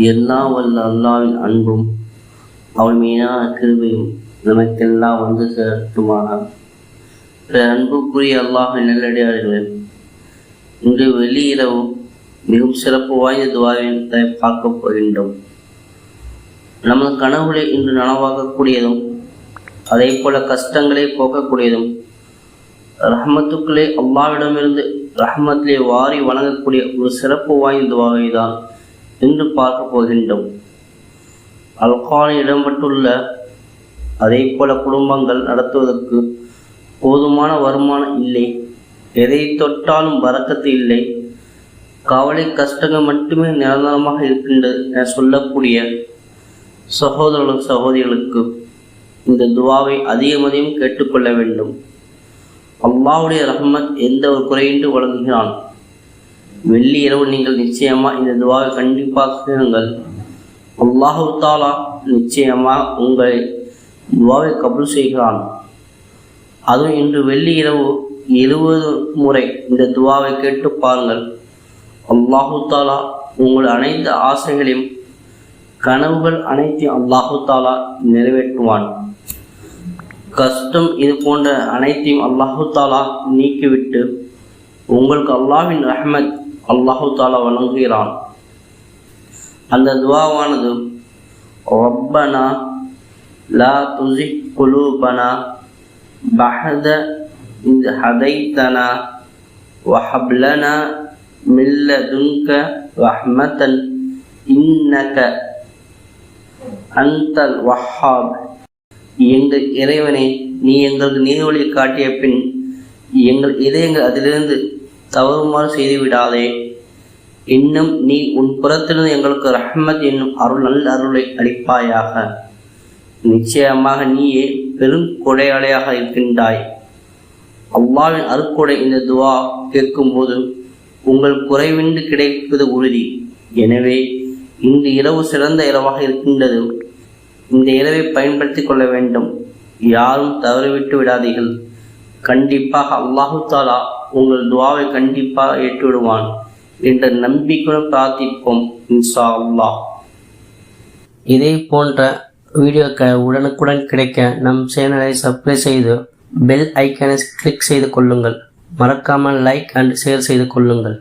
எல்லாம் வல்ல அல்லாவின் அன்பும் அவள் மீதான கிருபையும் நமக்கெல்லாம் வந்து சேர்த்துமானார். அன்புக்குரிய அல்லாஹின் நல்லடியார்களே, இன்று வெளியிரவு மிகவும் சிறப்பு வாய்ந்த துவாவை பார்க்க போகின்றோம். நமது கனவுகளை இன்று நனவாக்கக்கூடியதும் அதே போல கஷ்டங்களை போக்கக்கூடியதும் ரஹ்மத்துக்களே அல்லாவிடமிருந்து ரஹ்மத்திலே வாரி வணங்கக்கூடிய ஒரு சிறப்பு வாய்ந்த துவாவை தான் இன்று பார்க்க போகின்றோம். அல்குர்ஆனில் இடம்பெற்றுள்ள அதே போல குடும்பங்கள் நடத்துவதற்கு போதுமான வருமானம் இல்லை, எதை தொட்டாலும் பரக்கத்து இல்லை, கவலை கஷ்டங்கள் மட்டுமே நிரந்தரமாக இருக்கின்றது என சொல்லக்கூடிய சகோதரர்களுக்கு இந்த துவாவை அதிகம் கேட்டுக்கொள்ள வேண்டும். அல்லாஹ்வுடைய ரஹ்மத் எந்த ஒரு குறையின்றி வழங்குகிறான். வெள்ளி இரவு நீங்கள் நிச்சயமா இந்த துவாவை கண்டிப்பாக செய்யுங்கள். அல்லாஹு தாலா நிச்சயமா உங்களை துவாவை கபூல் செய்கிறான். அதுவும் இன்று வெள்ளி இரவு 20 முறை இந்த துவாவை கேட்டு பாருங்கள். அல்லாஹு தாலா உங்கள் அனைத்து ஆசைகளையும் கனவுகள் அனைத்தையும் அல்லாஹு தாலா நிறைவேற்றுவான். கஷ்டம் இது போன்ற அனைத்தையும் அல்லாஹு தாலா நீக்கிவிட்டு உங்களுக்கு அல்லாஹ்வின் ரஹ்மத் அல்லாஹு தாலா வழங்குகிறான். அந்த துவாவானது ரப்பனா லா துஸிக் குலூபனா பஅத இத் ஹதைதனா வஹப் லனா மின் லதுன்க ரஹ்மத்தன் இன்னக அன்தல் வஹ்ஹாப். எங்கள் இறைவனே, நீ எங்களுக்கு நீர்வழி காட்டிய பின் எங்கள் இதயங்கள் அதிலிருந்து தவறுமாறு செய்துவிடாதே. இன்னும் நீ உன் புறத்திலிருந்து எங்களுக்கு ரஹ்மத் என்னும் நல்ல அருளை அளிப்பாயாக. நிச்சயமாக நீயே பெரும் கொடையாளியாக இருக்கின்றாய். அல்லாஹ்வின் அருட்கொடை இந்த துவா கேட்கும்போது உங்கள் குறைவின்றி கிடைப்பது உறுதி. எனவே இன்று இரவு சிறந்த இரவாக இருக்கின்றது. இந்த இரவை பயன்படுத்தி கொள்ள வேண்டும். யாரும் தவறிவிட்டு விடாதீர்கள். கண்டிப்பாக அல்லாஹு தாலா உங்கள் துவாவை கண்டிப்பாக ஏற்றுவிடுவான் என்ற நம்பிக்கையுடன் பிரார்த்திப்போம். இன்ஷா அல்லாஹ். இதே போன்ற வீடியோக்கள் உடனுக்குடன் கிடைக்க நம் சேனலை சப்ஸ்கிரைப் செய்து பெல் ஐக்கானை கிளிக் செய்து கொள்ளுங்கள். மறக்காமல் லைக் அண்ட் ஷேர் செய்து கொள்ளுங்கள்.